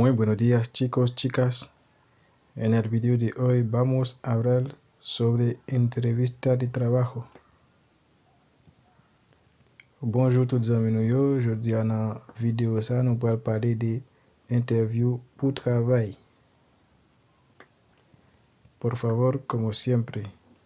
Muy buenos días chicos, chicas. En el video de hoy vamos a hablar sobre entrevista de trabajo. Bonjour tous amis, nous aujourd'hui dans la vidéo ça nous allons parler de interview pour travail. Por favor, como siempre,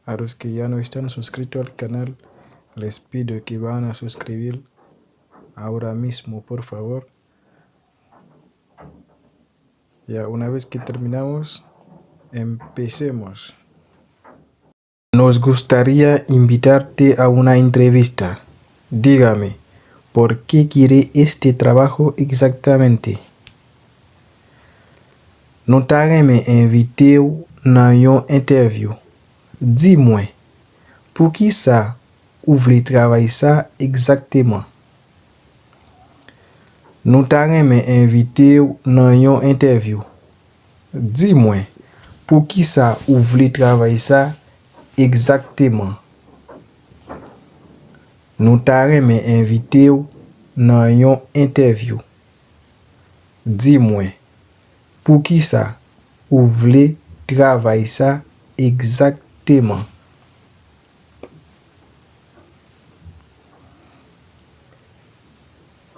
a los que ya no están suscritos al canal, les pido que van a suscribir ahora mismo, por favor. Ya una vez que terminamos, empecemos. Nos gustaría invitarte a una entrevista. Dígame, ¿por qué quiere este trabajo exactamente? Nous t'aimons invité dans une interview. Dis-moi, pour qui ça ou voulez travailler ça exactement? Nous t'aimons invité dans une interview. Dis-moi, pour qui ça ou voulez travailler ça exactement? Nous t'aimons invité dans une interview. Dis-moi, pour qui ça ou voulez travailler ça exactement?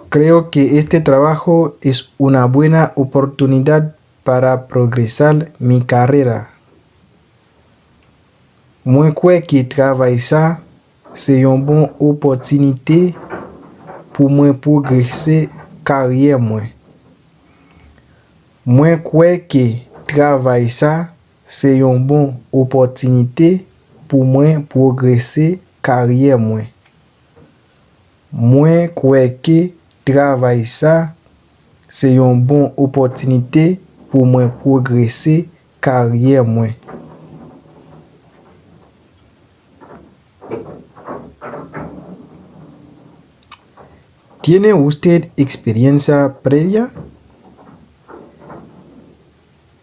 Creo que este trabajo es una buena oportunidad para progresar mi carrera. Moi crois que travailler ça c'est une bonne opportunité pour moi progresser carrière moi. Moi crois que travailler ça c'est une bonne opportunité pour moi progresser carrière moi. Moi crois que travailler ça c'est une bonne opportunité pour moi progresser carrière moi. ¿Tiene usted experiencia previa?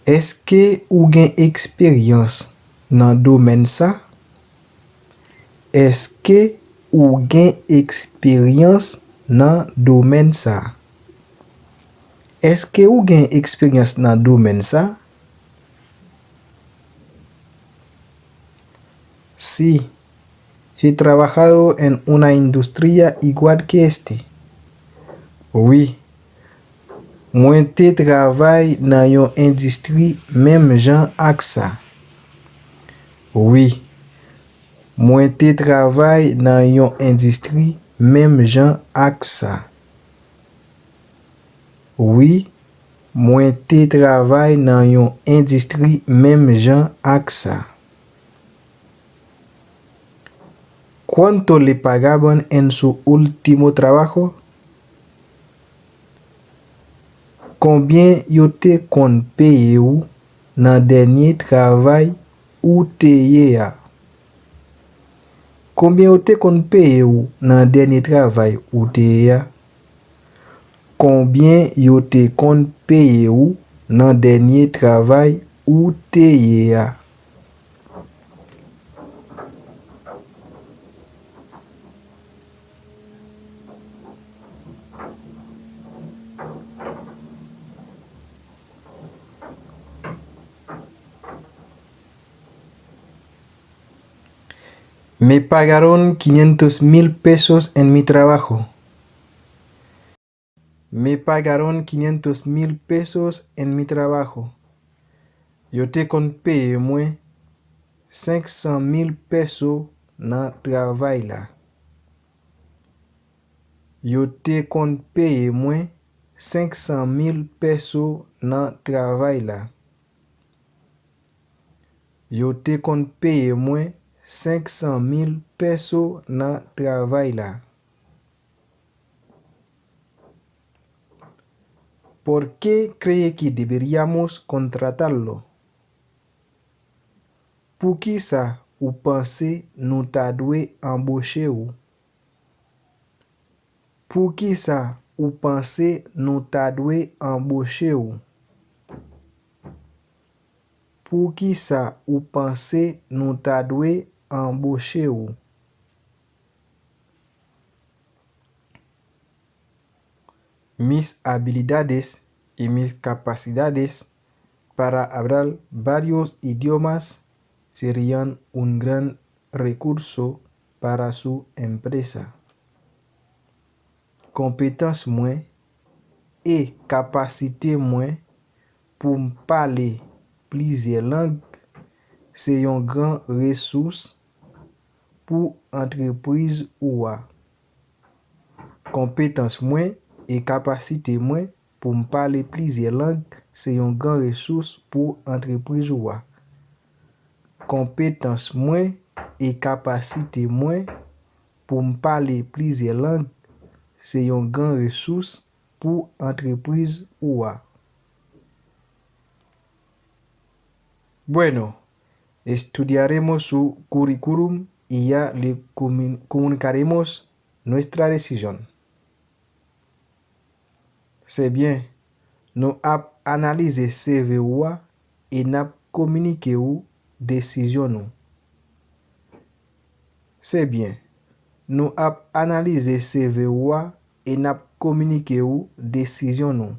Est-ce que vous avez expérience dans le domaine ça? Est-ce que vous avez expérience dans le domaine ça? Est-ce que vous avez expérience dans le domaine ça? Sí, he trabajado en una industria igual que este. Oui, moi te travaille dans une industrie même genre que ça. Oui, moi te travaille dans une industrie même genre que ça. Oui, moi te travaille dans une industrie même genre que ça. ¿Cuánto le pagaban en su último trabajo? Combien yo te kon paye ou dans dernier travail ou te ye a? Combien yo te kon paye ou dans dernier travail ou te ye a? Combien yo te kon paye ou dans dernier travail ou te ye a? Me pagaron 500,000 pesos en mi trabajo. Me pagaron 500,000 pesos en mi trabajo. Yo te kon paye moi 500,000 pesos dans travail là. Yo te kon paye moi 500,000 pesos dans travail là. Yo te kon paye moi 500,000 pesos dans travail là. ¿Por qué cree que deberíamos contratarlo? Pour qui ça ou pensez nous ta dû embaucher ou? Pour qui ça ou pensez nous ta dû embaucher ou? Pour qui ça ou pensez nous ta dû embaucher ou? Mis habilidades y mis capacidades para hablar varios idiomas serían un gran recurso para su empresa. Compétence mwen et capacité mwen pou m'pale plizye lang se yon gran resous pou entreprise oua. Compétence mwen et capacité mwen pou m'pale plizye lang se yon gran resous pou entreprise oua. Compétence mwen et capacité mwen pou m'pale plizye lang se yon gran resous pour entreprise oua. Bueno, estudiaremos su currículum y ya le comunicaremos nuestra decisión. C'est bien, nous ap analyse CV oua et nap communiqué ou décision nou. C'est bien, nous ap analyse CV oua et nap communiqué ou décision nou.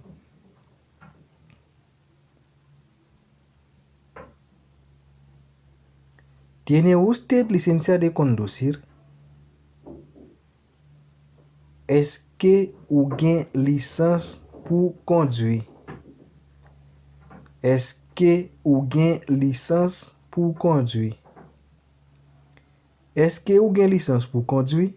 ¿Tiene usted licencia de conducir? Est-ce que ou gen licence pour conduire? Est-ce que ou gen licence pour conduire? Est-ce que ou gen licence pour conduire?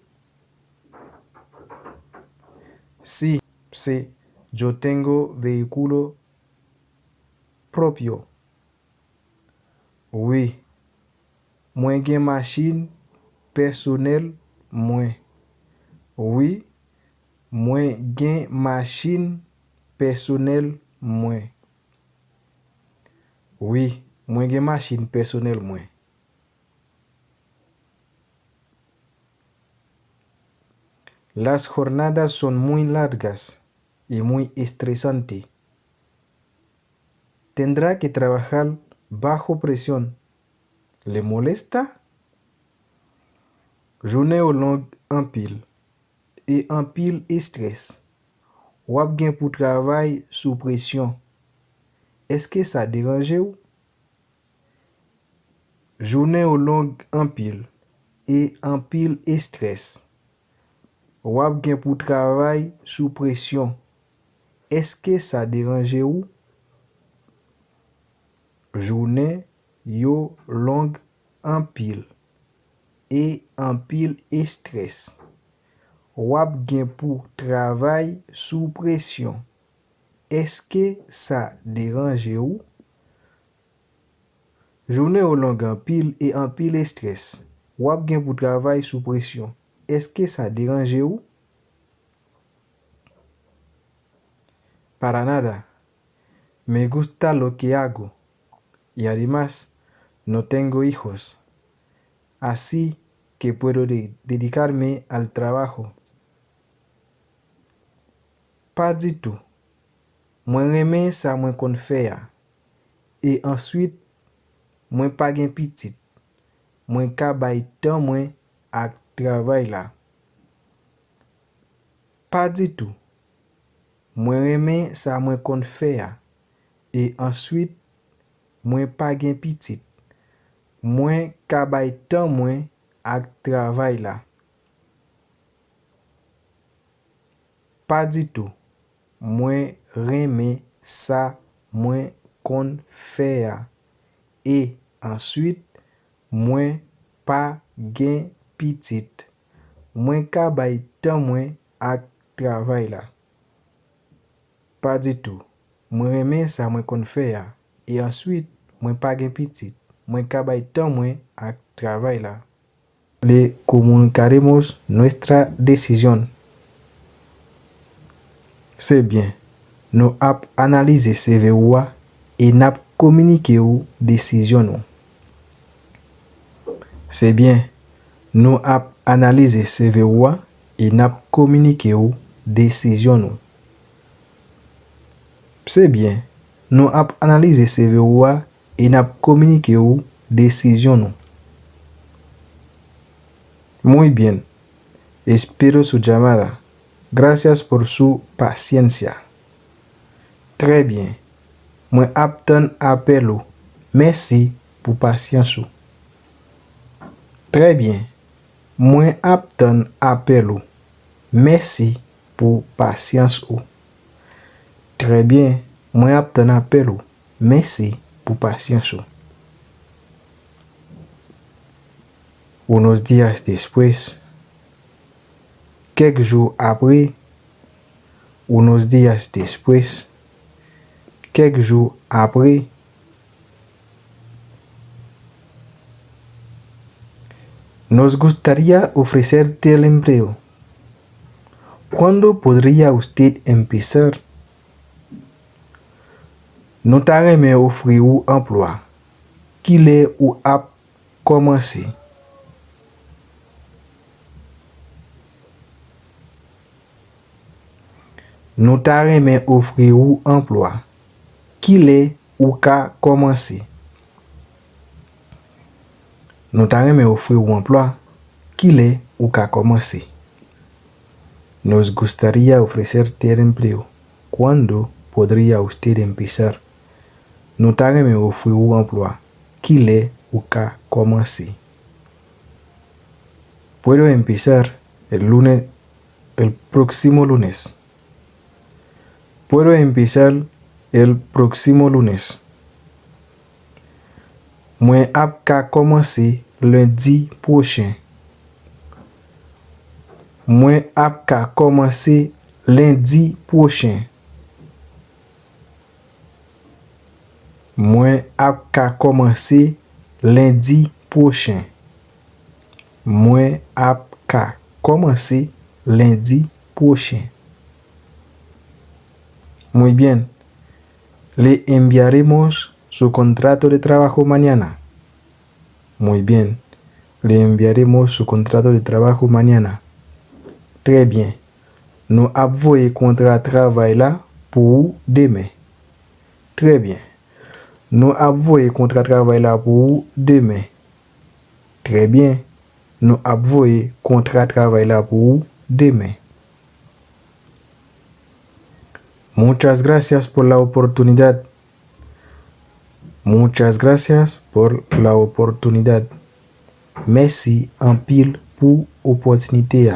Sí, sí, yo tengo vehículo propio. Oui, mwen gen machine personnel mwen. Oui, mwen gen machine personnel mwen. Oui, mwen gen machine personnel mwen. Las jornadas son muy largas y muy estresantes. Tendrá que trabajar bajo presión. ¿Le molesta? Journée au long en pile et en pile stress. Wap gen pour travail sous pression. Est-ce que ça dérange ou? Journée au long en pile et en pile stress. Wap gen pour travail sous pression. Est-ce que ça dérange ou? Journée yo long en pile et en pile stress. Wap gen pour travail sous pression. Est-ce que ça dérange ou? Journée au long en pile et en pile stress. Wap gen pour travail sous pression. Est-ce que ça dérange ou? Para nada. Me gusta lo que hago. Y además, no tengo hijos. Así que puedo dedicarme al trabajo. Pas du tout. Mwen reme sa mwen kon fè ya. Et ensuite, mwen pa gen pitit. Mwen ka bay tan mwen ak travay la. Pas du tout. Mwen reme sa mwen kon fè ya. Et ensuite, mwen pa gen pitit. Mwen ka bay tan mwen ak travay la. Pas du tout. Mwen reme sa mwen kon fè ya. Et ensuite, mwen pa gen pitit. Mwen ka bay tan mwen ak travay la. Pas du tout. Mwen reme sa mwen kon fè ya. Et ensuite, mwen pa gen pitit. Mwen ka bay tan mwen ak travay la. Le comunicaremos nuestra decisión. C'est bien. Nous ap analyse CV oua et nap communiqué ou décision nou. C'est bien. Nous ap analyse CV oua et nap communiqué ou décision nou. C'est bien. Nous ap analyse CV oua et nap communiqué ou décision nou. Muy bien. Espero su llamada. Gracias por su paciencia. Très bien. Mwen ap tan apel ou. Merci pour patience ou. Très bien. Mwen ap tan apel ou. Merci pour patience ou. Très bien. Mwen ap tan apel ou. Merci pour patience ou. Unos días después. Quelques jours après. Unos días después. Quelques jours après. Nos gustaría ofrecerte el empleo. ¿Cuándo podría usted empezar? Nou ta reme ofri ou emploi. Ki le ou ap komanse? Nou ta reme ofri ou emploi. Ki le ou ka komanse? Nou ta reme ofri ou emploi. Ki le ou ka komanse? Nos gustaría ofrecerte el empleo. ¿Cuándo podría usted empezar? Nou ta reme ofri ou emploi. Ki le ou ka komanse? Puedo empezar el próximo lunes. Puedo empezar el próximo lunes. Mwen ap ka komanse lundi prochain. Mwen ap ka komanse lundi prochain. Mwen ap ka komanse lundi prochain. Mwen ap ka komanse lundi prochain. Muy bien. Le enviaremos su contrato de trabajo mañana. Muy bien. Le enviaremos su contrato de trabajo mañana. Très bien. Nous ap voye contrat travail là pour demain. Très bien. Nous ap voye contrat travail là pour demain. Très bien. Nous ap voye contrat travail là pour demain. Muchas gracias por la oportunidad. Muchas gracias por la oportunidad. Merci en pile pour opportunité.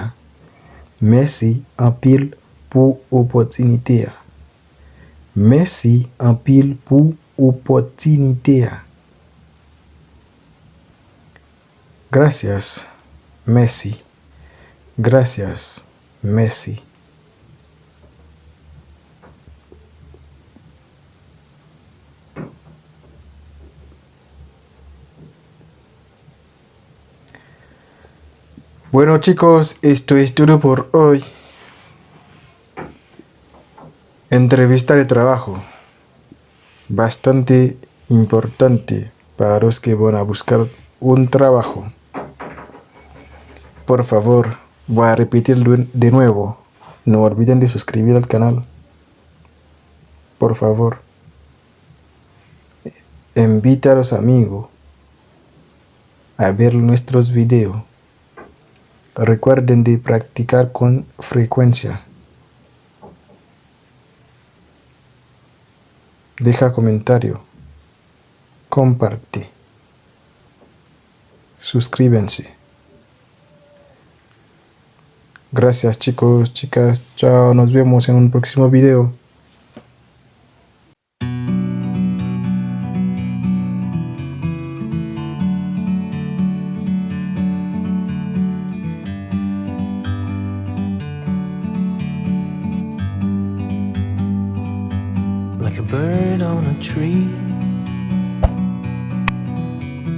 Merci en pile pour opportunité. Merci en pile pour opportunité. Gracias. Merci. Gracias. Merci. Bueno chicos, esto es todo por hoy. Entrevista de trabajo. Bastante importante para los que van a buscar un trabajo. Por favor, voy a repetirlo de nuevo. No olviden de suscribir al canal. Por favor. Invita a los amigos a ver nuestros videos. Recuerden de practicar con frecuencia. Deja comentario. Comparte. Suscríbanse. Gracias chicos, chicas. Chao, nos vemos en un próximo video. Like a bird on a tree,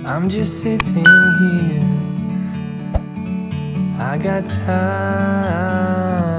I'm just sitting here. I got time.